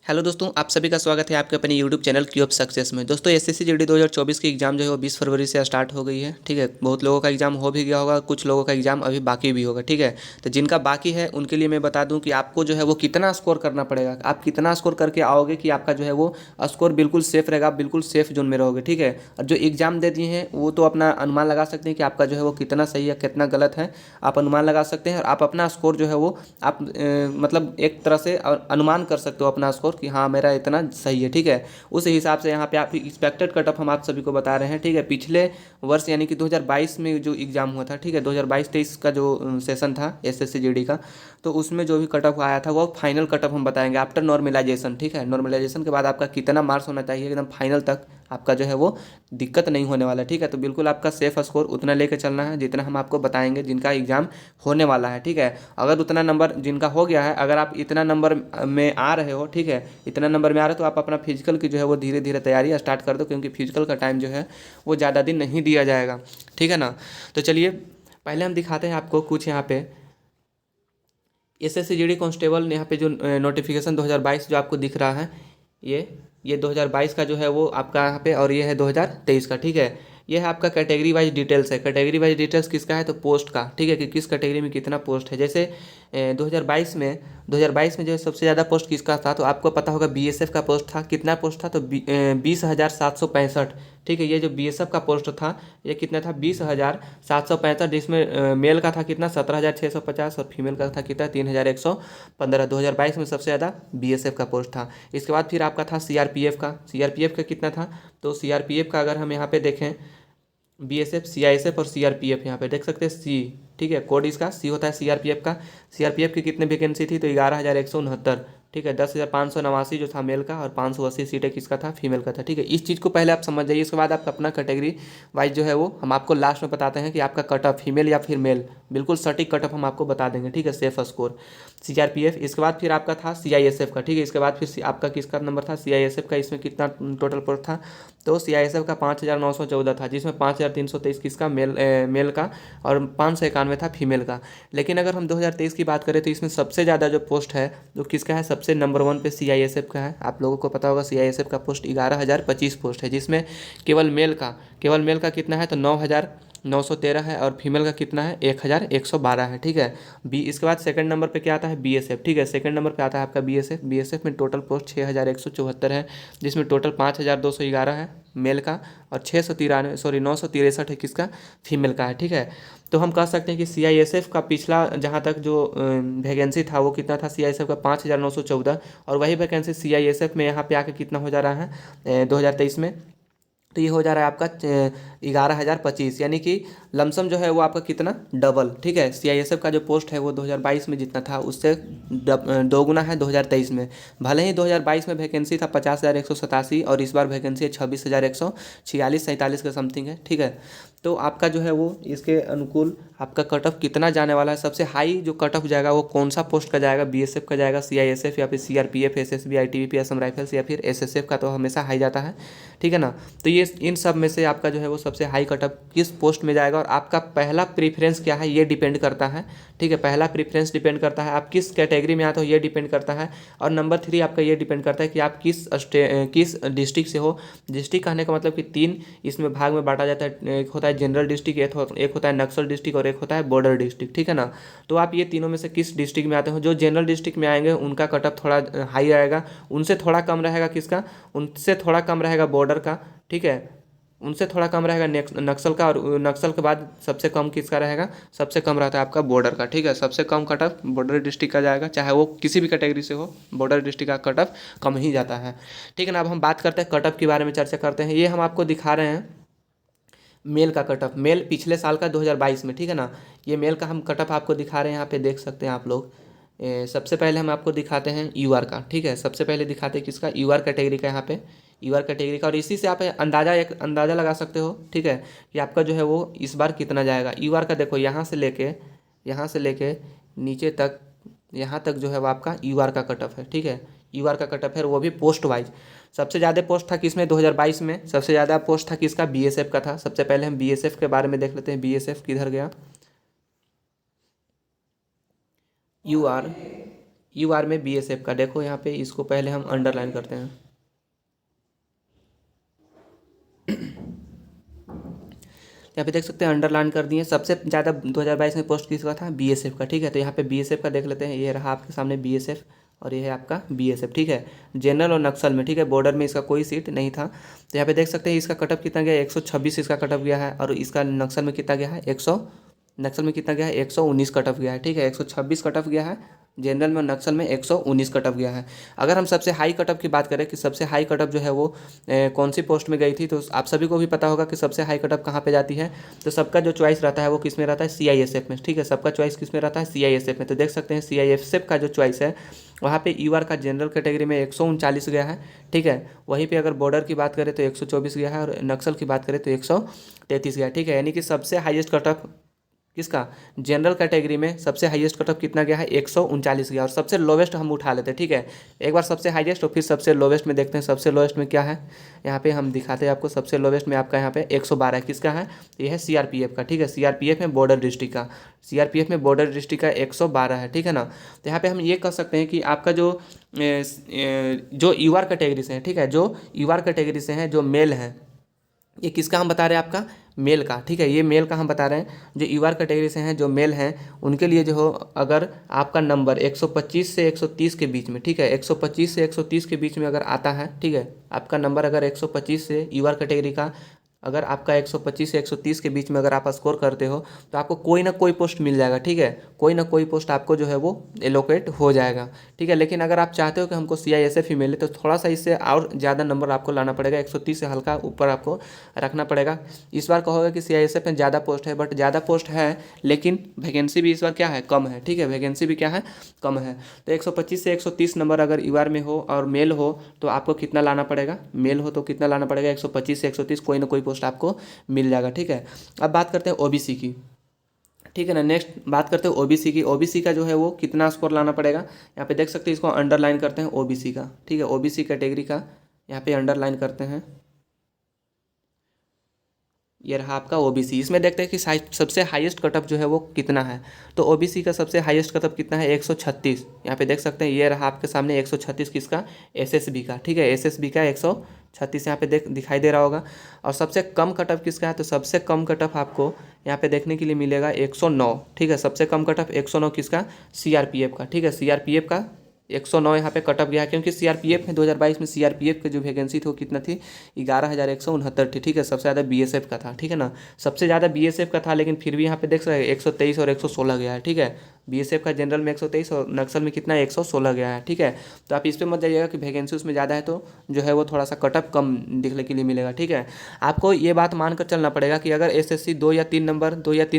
Hello दोस्तों, आप सभी का स्वागत है आपके अपने यूट्यूब चैनल क्यूब सक्सेस में। दोस्तों एसएससी जीडी 2024 की एग्ज़ाम जो है वो 20 फरवरी से स्टार्ट हो गई है। ठीक है, बहुत लोगों का एग्ज़ाम हो भी गया होगा, कुछ लोगों का एग्ज़ाम अभी बाकी भी होगा। ठीक है, तो जिनका बाकी है उनके लिए मैं बता दूं कि आपको जो है वो कितना स्कोर करना पड़ेगा, आप कितना स्कोर करके आओगे कि आपका जो है वो स्कोर बिल्कुल सेफ रहेगा, आप बिल्कुल सेफ जोन में रहोगे। ठीक है, और जो एग्ज़ाम दे दिए हैं वो तो अपना अनुमान लगा सकते हैं कि आपका जो है वो कितना सही है कितना गलत है, आप अनुमान लगा सकते हैं। और आप अपना स्कोर जो है वो आप मतलब एक तरह से अनुमान कर सकते हो अपना स्कोर कि हाँ मेरा इतना सही है। ठीक है, उस हिसाब से यहाँ पे आप एक्सपेक्टेड कट ऑफ हम आप सभी को बता रहे हैं। ठीक है, पिछले वर्ष यानी कि 2022 में जो एग्ज़ाम हुआ था, ठीक है, 2022-23 का जो सेशन था एसएससी जीडी का, तो उसमें जो भी कट ऑफ आया था वो फाइनल कट ऑफ हम बताएंगे आफ्टर नॉर्मलाइजेशन। ठीक है, नॉर्मलाइजेशन के बाद आपका कितना मार्क्स होना चाहिए एकदम फाइनल तक आपका जो है वो दिक्कत नहीं होने वाला है। ठीक है, तो बिल्कुल आपका सेफ स्कोर उतना लेके चलना है जितना हम आपको बताएंगे जिनका एग्ज़ाम होने वाला है। ठीक है, अगर उतना नंबर जिनका हो गया है, अगर आप इतना नंबर में आ रहे हो, ठीक है, इतना नंबर में आ रहे हो तो आप अपना फिजिकल की जो है वो धीरे धीरे तैयारी स्टार्ट कर दो, क्योंकि फिजिकल का टाइम जो है वो ज़्यादा दिन नहीं दिया जाएगा। ठीक है ना, तो चलिए पहले हम दिखाते हैं आपको कुछ यहाँ पे एसएससी जीडी कांस्टेबल यहाँ पे जो नोटिफिकेशन 2022 जो आपको दिख रहा है, ये 2022 का जो है वो आपका यहाँ पे, और ये है 2023 का। ठीक है, ये है आपका कैटेगरी वाइज डिटेल्स है। कैटेगरी वाइज डिटेल्स किसका है तो पोस्ट का। ठीक है, कि किस कैटेगरी में कितना पोस्ट है। जैसे 2022 में जो है सबसे ज़्यादा पोस्ट किसका था तो आपको पता होगा बीएसएफ का पोस्ट था। कितना पोस्ट था तो 20,765। ठीक है, ये जो बीएसएफ का पोस्ट था ये कितना था 20,765, जिसमें मेल का था कितना 17,650 और फीमेल का था कितना 3,115। 2022 में सबसे ज़्यादा बीएसएफ का पोस्ट था। इसके बाद फिर आपका था सीआरपीएफ का। सीआरपीएफ का कितना था तो सीआरपीएफ का अगर हम यहाँ पे देखें, बीएसएफ, सीआईएसएफ और सीआरपीएफ यहाँ पे देख सकते हैं सी। ठीक है, कोड इसका सी होता है सीआरपीएफ का। सीआरपीएफ की कितने वैकेंसी थी तो 11,169। ठीक है, 10,589 जो था मेल का और 580 सीटें किसका था फीमेल का था। ठीक है, इस चीज़ को पहले आप समझ जाइए। इसके बाद आप अपना कैटेगरी वाइज जो है वो हम आपको लास्ट में बताते हैं कि आपका कट ऑफ फीमेल या फिर मेल, बिल्कुल सटीक कट ऑफ हम आपको बता देंगे। ठीक है, सेफ स्कोर सीआरपीएफ। इसके बाद फिर आपका था सीआईएसएफ का। ठीक है, इसके बाद फिर आपका किसका नंबर था सीआईएसएफ का। इसमें कितना टोटल पोस्ट था तो सीआईएसएफ का 5,914 था, जिसमें 5,323 किसका मेल का और 591 था फीमेल का। लेकिन अगर हम 2023 की बात करें तो इसमें सबसे ज़्यादा जो पोस्ट है वो किसका है, सबसे नंबर 1 पे सीआईएसएफ का है। आप लोगों को पता होगा सीआईएसएफ का पोस्ट 11,025 पोस्ट है, जिसमें केवल मेल का कितना है तो 9,913 है और फीमेल का कितना है 1,112 है। ठीक है, इसके बाद सेकंड नंबर पे क्या आता है बीएसएफ। ठीक है, सेकंड नंबर पे आता है आपका बीएसएफ। बीएसएफ में टोटल पोस्ट 6,174 है, जिसमें टोटल 5,211 है मेल का और 963 है किसका फीमेल का है। ठीक है, तो हम कह सकते हैं कि सीआईएसएफ का पिछला जहाँ तक जो वैकेंसी था वो कितना था सीआईएसएफ का 5,914, और वही वैकेंसी सीआईएसएफ में यहाँ पे आके कितना हो जा रहा है 2023 में, तो ये हो जा रहा है आपका 11,025, यानी कि लमसम जो है वो आपका कितना डबल। ठीक है, सीआईएसएफ का जो पोस्ट है वो 2022 में जितना था उससे दोगुना है 2023 में। भले ही 2022 में वैकेंसी था 50,187 और इस बार वैकेंसी है 26,146-47 का समथिंग है। ठीक है, तो आपका जो है वो इसके अनुकूल आपका कट ऑफ कितना जाने वाला है, सबसे हाई जो कट ऑफ जाएगा वो कौन सा पोस्ट का जाएगा, बीएसएफ का जाएगा, सीआईएसएफ या फिर CRPF, SSB, ITBP, Assam rifles या फिर एसएसएफ का तो हमेशा हाई जाता है। ठीक है ना, तो ये इन सब में से आपका जो है वो सबसे हाई कट ऑफ किस पोस्ट में जाएगा और आपका पहला प्रीफरेंस क्या है ये डिपेंड करता है। ठीक है, पहला प्रीफरेंस डिपेंड करता है आप किस कैटेगरी में आते हो ये डिपेंड करता है। और नंबर 3 आपका ये डिपेंड करता है कि आप किस डिस्ट्रिक्ट से हो। डिस्ट्रिक्ट कहने का मतलब कि 3 इसमें भाग में बांटा जाता है। एक होता है जनरल डिस्ट्रिक्ट, एक होता है नक्सल डिस्ट्रिक्ट और एक होता है बॉर्डर डिस्ट्रिक्ट। ठीक है ना, तो आप ये तीनों में से किस डिस्ट्रिक्ट में आते हो। जो जनरल डिस्ट्रिक्ट में आएंगे उनका कट ऑफ थोड़ा हाई आएगा, उनसे थोड़ा कम रहेगा किसका, उनसे थोड़ा कम रहेगा बॉर्डर का। ठीक है, उनसे थोड़ा कम रहेगा नक्सल का, और नक्सल के बाद सबसे कम किसका रहेगा, सबसे कम रहता है आपका बॉर्डर का। ठीक है, सबसे कम कट ऑफ बॉर्डर डिस्ट्रिक्ट का जाएगा, चाहे वो किसी भी कैटेगरी से हो, बॉर्डर डिस्ट्रिक्ट का कट ऑफ कम ही जाता है। ठीक है ना, अब हम बात करते हैं कट ऑफ के बारे में चर्चा करते हैं। ये हम आपको दिखा रहे हैं मेल का कट ऑफ, मेल पिछले साल का 2022 में। ठीक है ना, ये मेल का हम कट ऑफ आपको दिखा रहे हैं, यहाँ पे देख सकते हैं आप लोग। सबसे पहले हम आपको दिखाते हैं यूआर का। ठीक है, सबसे पहले दिखाते हैं किसका, यूआर कैटेगरी का। यहाँ पे यूआर कैटेगरी का, और इसी से आप एक अंदाज़ा लगा सकते हो। ठीक है, कि आपका जो है वो इस बार कितना जाएगा यूआर का। देखो यहाँ से लेके नीचे तक, यहाँ तक जो है वो आपका यूआर का कट ऑफ है। ठीक है, यूआर का कट ऑफ है, वो भी पोस्ट वाइज। सबसे ज़्यादा पोस्ट था किसमें 2022 में, सबसे ज़्यादा पोस्ट था किसका बीएसएफ का था। सबसे पहले हम बीएसएफ के बारे में देख लेते हैं, बीएसएफ किधर गया, यूआर यू आर में बीएसएफ का देखो यहाँ पे, इसको पहले हम अंडरलाइन करते हैं। यहाँ पे देख सकते हैं अंडरलाइन कर दिए। सबसे ज़्यादा 2022 में पोस्ट किसका था? बीएसएफ का। ठीक है, तो यहाँ पे बीएसएफ का देख लेते हैं। ये रहा आपके सामने बीएसएफ और ये है आपका बीएसएफ। ठीक है, जनरल और नक्सल में। ठीक है, बॉर्डर में इसका कोई सीट नहीं था। तो यहाँ पे देख सकते हैं इसका कटअप कितना गया, 126 इसका कटअप गया है। और इसका नक्सल में कितना गया है, 119 कटअप गया है। ठीक है, 126 कटअप गया है जनरल में और नक्सल में 119 कटअप गया है। अगर हम सबसे हाई कटअप की बात करें कि सबसे हाई कटअप जो है वो कौन सी पोस्ट में गई थी, तो आप सभी को भी पता होगा कि सबसे हाई कटअप कहाँ पे जाती है। तो सबका जो चॉइस रहता है वो किस में रहता है, सीआईएसएफ में। ठीक है, सबका चॉइस किस में रहता है, सीआईएसएफ में। तो देख सकते हैं सीआईएसएफ का जो चॉइस है वहाँ पे यूआर का जनरल कैटेगरी में 139 गया है। ठीक है, वहीं पे अगर बॉर्डर की बात करें तो 124 गया है और नक्सल की बात करें तो 133 गया है। ठीक है, यानी कि सबसे हाईएस्ट कटअप किसका, जनरल कैटेगरी में सबसे हाईएस्ट कटअप कितना गया है, 139 गया। और सबसे लोवेस्ट हम उठा लेते हैं। ठीक है, एक बार सबसे हाईएस्ट और फिर सबसे लोवेस्ट में देखते हैं। सबसे लोवेस्ट में क्या है, यहाँ पे हम दिखाते हैं आपको। सबसे लोवेस्ट में आपका यहाँ पे 112 किसका है, ये है सीआरपीएफ का। ठीक है, सीआरपीएफ में बॉर्डर डिस्ट्रिक्ट का, सीआरपीएफ में बॉर्डर डिस्ट्रिक्ट का 112 है। ठीक है ना। तो यहाँ पे हम ये कह सकते हैं कि आपका जो यूआर कैटेगरी से है, ठीक है, जो यूआर कैटेगरी से हैं, जो मेल हैं, ये किसका हम बता रहे हैं, आपका मेल का। ठीक है, ये मेल का हम बता रहे हैं। जो यूआर कैटेगरी से हैं, जो मेल हैं, उनके लिए जो हो, अगर आपका नंबर 125 से 130 के बीच में, ठीक है, 125 से 130 के बीच में अगर आता है, ठीक है, आपका नंबर अगर 125 से यूआर कैटेगरी का, अगर आपका 125 से 130 के बीच में अगर आप स्कोर करते हो तो आपको कोई ना कोई पोस्ट मिल जाएगा। ठीक है, कोई ना कोई पोस्ट आपको जो है वो एलोकेट हो जाएगा। ठीक है, लेकिन अगर आप चाहते हो कि हमको सीआईएसएफ ही मिले तो थोड़ा सा इससे और ज़्यादा नंबर आपको लाना पड़ेगा, 130 से हल्का ऊपर आपको रखना पड़ेगा। इस बार कहोगे कि सीआईएसएफ में ज़्यादा पोस्ट है, बट ज़्यादा पोस्ट है लेकिन वैकेंसी भी इस बार क्या है, कम है। ठीक है, वैकेंसी भी क्या है, कम है। तो 125 से 130 नंबर अगर यूआर में हो और मेल हो तो आपको कितना लाना पड़ेगा, मेल हो तो कितना लाना पड़ेगा, 125 से 130, कोई ना कोई पोस्ट आपको मिल जाएगा। ठीक है, अब बात करते हैं ओबीसी की। ठीक है ना, नेक्स्ट बात करते हैं ओबीसी की। ओबीसी का जो है वो कितना स्कोर लाना पड़ेगा, यहाँ पे देख सकते हैं, इसको अंडरलाइन करते हैं ओबीसी का। ठीक है, ओबीसी कैटेगरी का यहाँ पे अंडरलाइन करते हैं। ये रहा आपका ओबीसी। इसमें देखते हैं कि सबसे हाईएस्ट कटअप जो है वो कितना है। तो ओबीसी का सबसे हाईएस्ट कटअप कितना है, 136। यहाँ पे देख सकते हैं, ये रहा आपके सामने 136 किसका, एसएसबी का। ठीक है, एसएसबी का 136 यहाँ पे दिखाई दे रहा होगा। और सबसे कम कटअप किसका है, तो सबसे कम कटअप आपको यहाँ पे देखने के लिए मिलेगा 109। ठीक है, सबसे कम कटअप 109 किसका, सीआरपीएफ का। ठीक है, सीआरपीएफ का 109 यहाँ पे कटअप गया है, क्योंकि सीआरपीएफ में 2022 में सीआरपीएफ की जो वैकेंसी थी वो कितना थी, 11,169 थी। ठीक है, सबसे ज़्यादा बीएसएफ का था। ठीक है ना, सबसे ज़्यादा बीएसएफ का था, लेकिन फिर भी यहाँ पे देख सकते हैं 123 और 116 गया है। ठीक है, बीएसएफ का जनरल में 123 और नक्सल में कितना 116 गया है। ठीक है, तो आप इस पर मत जाइएगा कि वैकेंसी उसमें ज़्यादा है तो जो है वो थोड़ा सा कटअप कम दिखने के लिए मिलेगा। ठीक है, आपको ये बात मानकर चलना पड़ेगा कि अगर एसएससी 2 या 3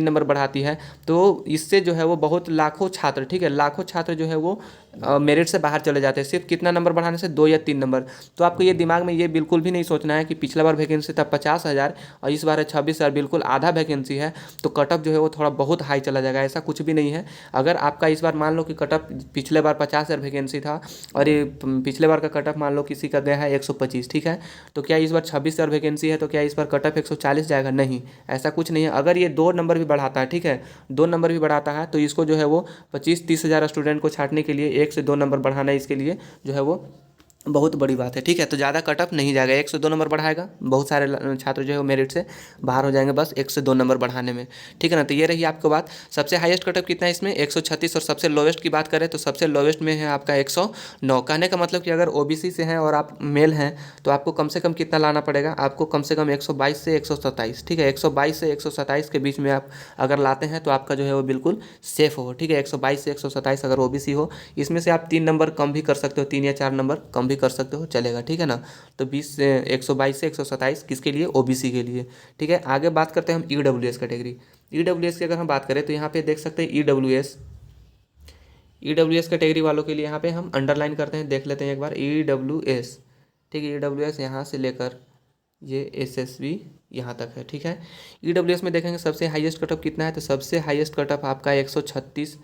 नंबर बढ़ाती है तो इससे जो है वो बहुत लाखों छात्र, ठीक है, लाखों छात्र जो है वो मेरिट से बाहर चले जाते हैं, सिर्फ कितना नंबर बढ़ाने से, 2 या 3 नंबर। तो आपको ये दिमाग में ये बिल्कुल भी नहीं सोचना है कि पिछला बार वैकेंसी था 50,000 और इस बार है 26,000, बिल्कुल आधा वैकेंसी है तो कटअप जो है वो थोड़ा बहुत हाई चला जाएगा। ऐसा कुछ भी नहीं है। अगर आपका इस बार मान लो कि कटअप पिछले बार 50,000 वैकेंसी था और ये पिछले बार का कटअप मान लो किसी का गया है 125, ठीक है, तो क्या इस बार 26,000 वैकेंसी है तो क्या इस बार कटअप 140 जाएगा? नहीं, ऐसा कुछ नहीं है। अगर ये 2 नंबर भी बढ़ाता है, ठीक है, 2 नंबर भी बढ़ाता है तो इसको जो है वो 25-30 हज़ार स्टूडेंट को छांटने के लिए 1 से 2 नंबर बढ़ाना इसके लिए जो है वो बहुत बड़ी बात है। ठीक है, तो ज़्यादा कटअप नहीं जाएगा, 1 से 2 नंबर बढ़ाएगा, बहुत सारे छात्र जो है वो मेरिट से बाहर हो जाएंगे बस 1 से 2 नंबर बढ़ाने में। ठीक है ना, तो ये रही आपको बात। सबसे हाईएस्ट कटअप कितना है इसमें, 136। और सबसे लोवेस्ट की बात करें तो सबसे लोवेस्ट में है आपका 109। कहने का मतलब कि अगर ओबीसी से हैं और आप मेल हैं तो आपको कम से कम कितना लाना पड़ेगा, आपको कम से कम 122 से 127। ठीक है, 122 से 127 के बीच में आप अगर लाते हैं तो आपका जो है वो बिल्कुल सेफ हो। ठीक है, 122 से 127 अगर ओबीसी हो, इसमें से आप 3 नंबर कम भी कर सकते हो, 3 या 4 नंबर कम भी कर सकते हो, चलेगा। ठीक है ना, तो 122 से 127 किसके लिए, ओबीसी के लिए। ठीक है, आगे बात करते हैं हम ईडब्ल्यूएस कैटेगरी। ईडब्ल्यूएस की अगर हम बात करें तो यहाँ पे देख सकते हैं ईडब्ल्यूएस कैटेगरी वालों के लिए यहाँ पे हम अंडरलाइन करते हैं, देख लेते हैं एक बार ईडब्ल्यूएस। ठीक है, ईडब्ल्यूएस यहाँ से लेकर ये एसएसबी यहाँ तक है। ठीक है, ईडब्ल्यूएस में देखेंगे सबसे हाईएस्ट कटअप कितना है, तो सबसे हाईएस्ट कटअप आपका 136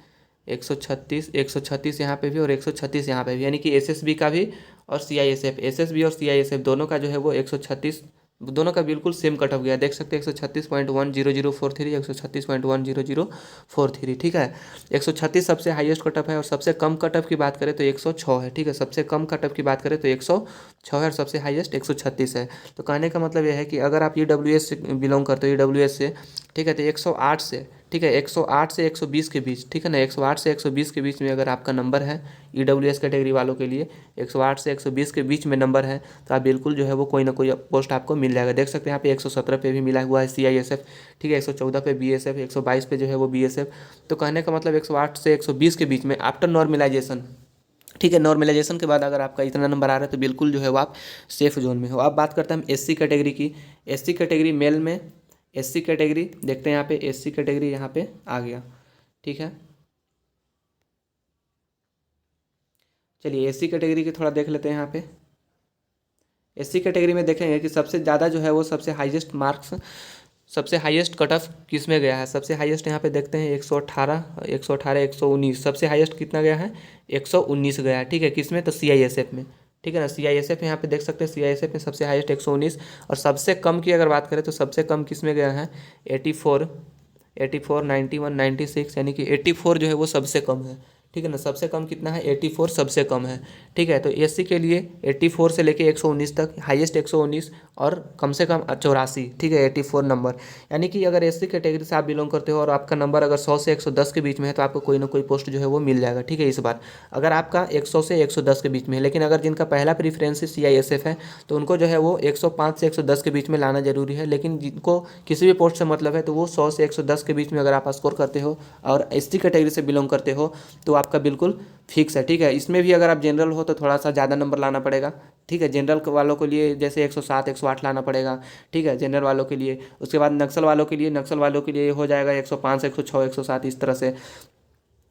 यहाँ पे भी और 136 यहाँ पे भी, यानी कि एसएसबी का भी और सीआईएसएफ, एसएसबी और सीआईएसएफ दोनों का जो है वो 136 दोनों का बिल्कुल सेम कट ऑफ गया, देख सकते हैं 136.10043, 136.10043, ठीक है। 136 सबसे हाईएस्ट कट ऑफ है, और सबसे कम कट ऑफ की बात करें तो 106 है, ठीक है। सबसे कम कट ऑफ की बात करें तो 106 है, और सबसे हाईएस्ट 136 है। तो कहने का मतलब यह है कि अगर आप EWS से बिलोंग करते हो, EWS से, ठीक है, तो 108 से, ठीक है, 108 से 120 के बीच, ठीक है ना, 108 से 120 के बीच में अगर आपका नंबर है, EWS कैटेगरी वालों के लिए 108 से 120 के बीच में नंबर है, तो आप बिल्कुल जो है वो कोई ना कोई पोस्ट आपको मिल जाएगा। देख सकते हैं यहाँ पे 117 पे भी मिला हुआ है CISF, ठीक है, 114 पे BSF, 122 पे जो है वो BSF। तो कहने का मतलब 108 से 120 के बीच में आफ्टर नॉर्मलाइजेशन, ठीक है, नॉर्मलाइजेशन के बाद अगर आपका इतना नंबर आ रहा है तो बिल्कुल जो है वो आप सेफ जोन में हो। अब बात करते हैं हम SC कैटेगरी की। SC कैटेगरी मेल में, SC कैटेगरी देखते हैं यहाँ पे, SC कैटेगरी यहाँ पे आ गया, ठीक है। चलिए SC कैटेगरी की थोड़ा देख लेते हैं यहाँ पे। SC कैटेगरी में देखेंगे कि सबसे ज़्यादा जो है वो सबसे हाईएस्ट मार्क्स, सबसे हाईएस्ट कट ऑफ किस में गया है। सबसे हाईएस्ट यहाँ पे देखते हैं 118, 118, 119, सबसे हाईएस्ट कितना गया है, 119 गया है, ठीक है। किस में, तो CISF में, ठीक है ना। CISF यहाँ पे देख सकते हैं, CISF में सबसे हाईएस्ट 119, और सबसे कम की अगर बात करें तो सबसे कम किस में गया है, 84, 84, 91, 96, यानी कि 84 जो है वो सबसे कम है, ठीक है ना। सबसे कम कितना है, 84 सबसे कम है, ठीक है। तो SC के लिए 84 से लेके 119 तक, हाईएस्ट 119 और कम से कम 84, ठीक है, 84 नंबर। यानी कि अगर SC कैटेगरी से आप बिलोंग करते हो और आपका नंबर अगर 100 से 110 के बीच में है तो आपको कोई ना कोई पोस्ट जो है वो मिल जाएगा, ठीक है। इस बार अगर आपका 100 से 110 के बीच में है, लेकिन अगर जिनका पहला प्रीफरेंस CISF है तो उनको जो है वो 105 से 110 के बीच में लाना जरूरी है। लेकिन जिनको किसी भी पोस्ट से मतलब है तो वो 100 से 110 के बीच में अगर आप स्कोर करते हो और SC कैटेगरी से बिलोंग करते हो तो आपका बिल्कुल फिक्स है, ठीक है। इसमें भी अगर आप जनरल हो तो थोड़ा सा ज़्यादा नंबर लाना पड़ेगा, ठीक है। जनरल वालों के लिए जैसे 107, 108 लाना पड़ेगा, ठीक है, जनरल वालों के लिए। उसके बाद नक्सल वालों के लिए हो जाएगा 105, 106, 107, इस तरह से।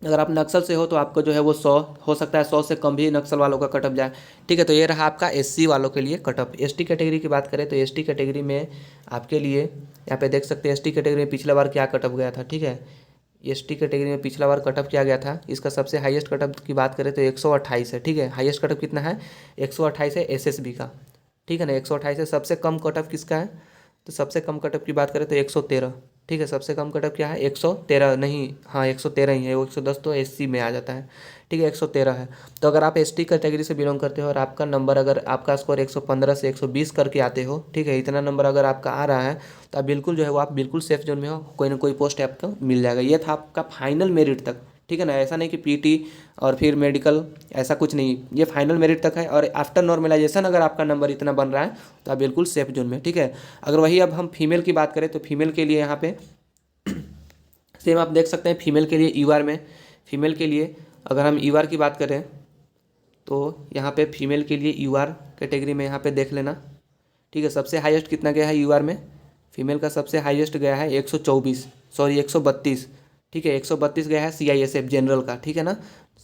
अगर आप नक्सल से हो तो आपको जो है वो 100 हो सकता है, 100 से कम भी नक्सल वालों का कटअप जाए, ठीक है। तो ये रहा आपका SC वालों के लिए कटअप। ST कैटेगरी की बात करें तो ST कैटेगरी में आपके लिए यहाँ पे देख सकते हैं ST कैटेगरी में पिछला बार क्या कटअप गया था, ठीक है। ST कैटेगरी में पिछला बार कटअप किया गया था, इसका सबसे हाईएस्ट कटअप की बात करें तो 128 है, ठीक है। हाईएस्ट कटअप कितना है, 128 है SSB का, ठीक है ना। 128 है। सबसे कम कटअप किसका है, तो सबसे कम कटअप की बात करें तो 113, ठीक है। सबसे कम कटअप क्या है, 113 नहीं, हाँ 113 ही है, वो 110 तो SC में आ जाता है, ठीक है, 113 है। तो अगर आप ST कैटेगरी से बिलोंग करते हो और आपका नंबर, अगर आपका स्कोर 115 से 120 करके आते हो, ठीक है, इतना नंबर अगर आपका आ रहा है तो आप बिल्कुल जो है वो आप बिल्कुल सेफ जोन में हो, कोई ना कोई पोस्ट आपको मिल जाएगा। ये था आपका फाइनल मेरिट तक, ठीक है ना। ऐसा नहीं कि PT और फिर मेडिकल, ऐसा कुछ नहीं, ये फाइनल मेरिट तक है। और आफ्टर नॉर्मलाइजेशन अगर आपका नंबर इतना बन रहा है तो आप बिल्कुल सेफ जोन में, ठीक है। अगर वही अब हम फीमेल की बात करें तो फीमेल के लिए यहाँ पे सेम आप देख सकते हैं। फीमेल के लिए ER में, फीमेल के लिए अगर हम ER की बात करें तो यहाँ पे फीमेल के लिए ER कैटेगरी में यहाँ पे देख लेना, ठीक है। सबसे हाईएस्ट कितना गया है ER में, फीमेल का सबसे हाईएस्ट गया है 124, सॉरी 132, ठीक है, 132 गया है CISF जनरल का, ठीक है ना।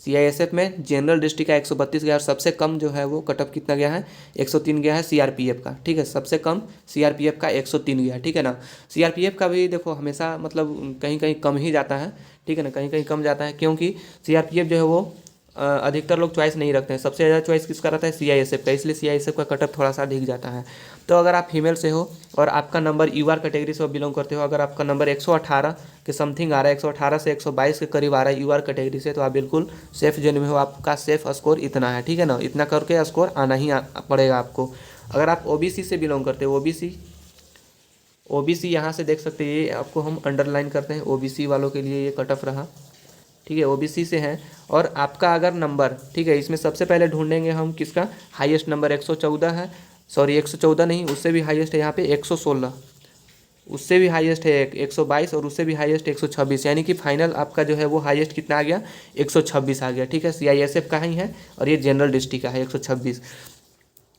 CISF में जनरल डिस्ट्रिक्ट का 132 गया, और सबसे कम जो है वो कटअप कितना गया है, 103 गया है CRPF का, ठीक है। सबसे कम CRPF का 103 गया, ठीक है ना। CRPF का भी देखो हमेशा मतलब कहीं कहीं कम ही जाता है, ठीक है ना, कहीं कहीं कम जाता है, क्योंकि CRPF जो है वो अधिकतर लोग चॉइस नहीं रखते हैं। सबसे ज़्यादा चॉइस किसका रहता है, CISF का, इसलिए CISF का कटअप थोड़ा सा अधिक जाता है। तो अगर आप फीमेल से हो और आपका नंबर ER कैटेगरी से बिलोंग करते हो, अगर आपका नंबर 118 के समथिंग आ रहा है, 118 से 122 के करीब आ रहा है ER कैटेगरी से, तो आप बिल्कुल सेफ जोन में हो। आपका सेफ स्कोर इतना है, ठीक है ना, इतना करके स्कोर आना ही पड़ेगा आपको। अगर आप OBC से बिलोंग करते हो, OBC यहाँ से देख सकते हैं, ये आपको हम अंडरलाइन करते हैं, OBC वालों के लिए ये कट ऑफ रहा, ठीक है। OBC से हैं और आपका अगर नंबर, ठीक है, इसमें सबसे पहले ढूंढेंगे हम किसका हाईएस्ट नंबर 114 है, सॉरी 114 नहीं, उससे भी हाईएस्ट है यहाँ पे 116, उससे भी हाईएस्ट है 122, और उससे भी हाईएस्ट 126, यानी कि फाइनल आपका जो है वो हाईएस्ट कितना आ गया, 126 आ गया, ठीक है। CISF का ही है और ये जनरल डिस्ट्रिक्ट का है 126।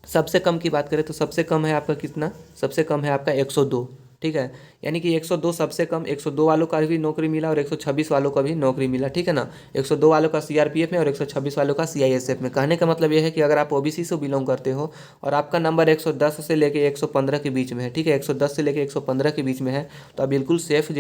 सबसे कम की बात करें तो सबसे कम है आपका कितना, सबसे कम है आपका 102, ठीक है। यानी कि 102 सबसे कम, 102 वालों का भी नौकरी मिला और 126 वालों का भी नौकरी मिला, ठीक है ना। 102 वालों का सीआरपीएफ में और 126 वालों का सीआईएसएफ में। कहने का मतलब ये है कि अगर आप ओबीसी से बिलोंग करते हो और आपका नंबर 110 से लेके 115 के बीच में है, ठीक है, 110 से लेके 115 के बीच में है, तो आप बिल्कुल सेफ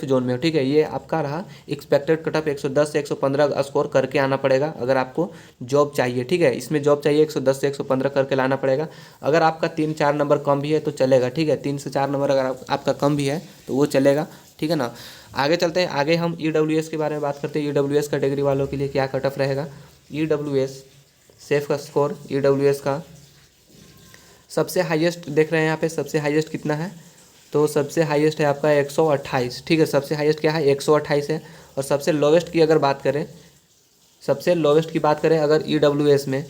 जोन में हो, ठीक है। ये आपका रहा एक्सपेक्टेड कटअप, 110 से 115 स्कोर करके आना पड़ेगा अगर आपको जॉब चाहिए, ठीक है। इसमें जॉब चाहिए 110 से 115 करके लाना पड़ेगा। अगर आपका 3-4 नंबर कम भी है तो चलेगा, ठीक है। 3 से 4 नंबर अगर आपका कम भी है तो वो चलेगा, ठीक है ना। आगे चलते हैं, आगे हम ईडब्ल्यूएस के बारे में बात करते हैं। ईडब्ल्यूएस कैटेगरी वालों के लिए क्या कट ऑफ रहेगा। ईडब्ल्यूएस सेफ का स्कोर, ईडब्ल्यूएस का सबसे हाईएस्ट देख रहे हैं यहाँ पे, सबसे हाईएस्ट कितना है, तो सबसे हाईएस्ट है आपका 128, ठीक है। सबसे हाईएस्ट क्या है, 128 है। और सबसे लोवेस्ट की अगर बात करें, सबसे लोवेस्ट की बात करें अगर ईडब्ल्यूएस में,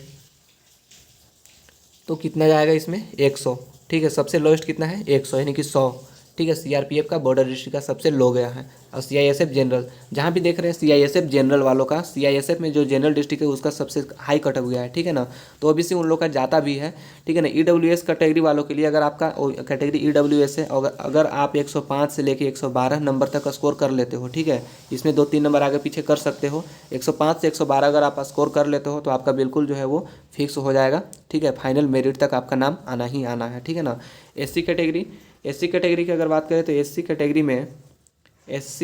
तो कितना जाएगा इसमें, 100, ठीक है। सबसे लोएस्ट कितना है, 100 यानी कि 100, ठीक है। सीआरपीएफ का बॉर्डर डिस्ट्रिक्ट का सबसे लो गया है। और सीआईएसएफ जनरल, जहाँ भी देख रहे हैं सीआईएसएफ जनरल वालों का, सीआईएसएफ में जो जनरल डिस्ट्रिक्ट है उसका सबसे हाई कट गया है, ठीक है ना। तो अभी से उन लोग का जाता भी है, ठीक है ना। ईडब्ल्यूएस कैटेगरी वालों के लिए अगर आपका कैटेगरी ईडब्ल्यूएस है, अगर आप 105 से लेके 112 नंबर तक स्कोर कर लेते हो, ठीक है, इसमें 2-3 नंबर आगे पीछे कर सकते हो। 105 से 112 अगर आप स्कोर कर लेते हो तो आपका बिल्कुल जो है वो फिक्स हो जाएगा, ठीक है। फाइनल मेरिट तक आपका नाम आना ही आना है, ठीक है ना। एससी कैटेगरी, एससी कैटेगरी की अगर बात करें तो एससी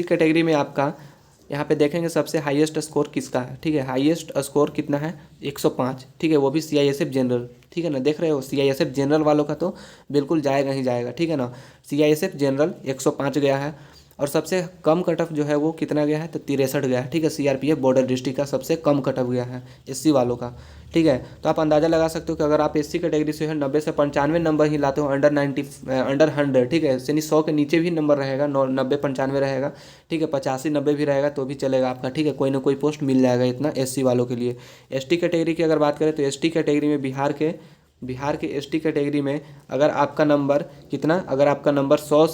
कैटेगरी में आपका यहाँ पे देखेंगे सबसे हाईएस्ट स्कोर किसका है, ठीक है। हाईएस्ट स्कोर कितना है, 105, ठीक है। वो भी सीआईएसएफ जनरल, ठीक है ना। देख रहे हो सीआईएसएफ जनरल वालों का तो बिल्कुल जाएगा ही जाएगा, ठीक है ना। सीआईएसएफ जनरल 105 गया है। और सबसे कम कट ऑफ जो है वो कितना गया है, तो 63 गया है, ठीक है। सीआरपीएफ बॉर्डर डिस्ट्रिक्ट का सबसे कम कट ऑफ गया है एससी वालों का, ठीक है। तो आप अंदाज़ा लगा सकते हो कि अगर आप एससी कैटेगरी से है 90 से 95 नंबर ही लाते हो, अंडर 100, ठीक है, यानी 100 के नीचे भी नंबर रहेगा, 90-95 रहेगा, ठीक है, 85-90 भी रहेगा तो भी चलेगा आपका, ठीक है। कोई ना कोई पोस्ट मिल जाएगा इतना एससी वालों के लिए। एसटी कैटेगरी की अगर बात करें तो एसटी कैटेगरी में बिहार के एसटी कैटेगरी में अगर आपका नंबर कितना, अगर आपका नंबर 100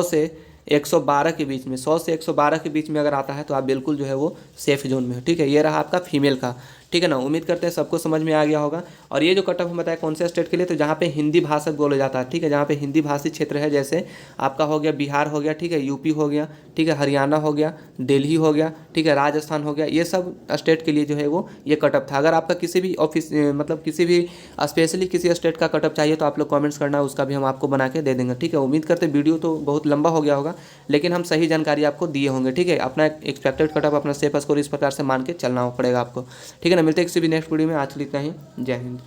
से 112 के बीच में, 100 से 112 के बीच में अगर आता है तो आप बिल्कुल जो है वो सेफ जोन में हो, ठीक है। ये रहा आपका फीमेल का, ठीक है ना। उम्मीद करते हैं सबको समझ में आ गया होगा। और ये जो कट ऑफ हम बताया कौन से स्टेट के लिए, तो जहाँ पे हिंदी भाषा बोला जाता है, ठीक है, जहाँ पे हिंदी भाषी क्षेत्र है, जैसे आपका हो गया बिहार हो गया, ठीक है, यूपी हो गया, ठीक है, हरियाणा हो गया, दिल्ली हो गया, ठीक है, राजस्थान हो गया, ये सब स्टेट के लिए जो है वो ये कट ऑफ था। अगर आपका किसी भी ऑफिस मतलब किसी भी स्पेशली किसी स्टेट का कट ऑफ चाहिए तो आप लोग कमेंट्स करना, उसका भी हम आपको बना के दे देंगे, ठीक है। उम्मीद करते वीडियो तो बहुत लंबा हो गया होगा लेकिन हम सही जानकारी आपको दिए होंगे, ठीक है। अपना एक्सपेक्टेड कट ऑफ, अपना सेफ स्कोर इस प्रकार से मान के चलना पड़ेगा आपको, ठीक है ना। मिलते हैं किसी भी नेक्स्ट वीडियो में, आज के लिए इतना ही। जय हिंद।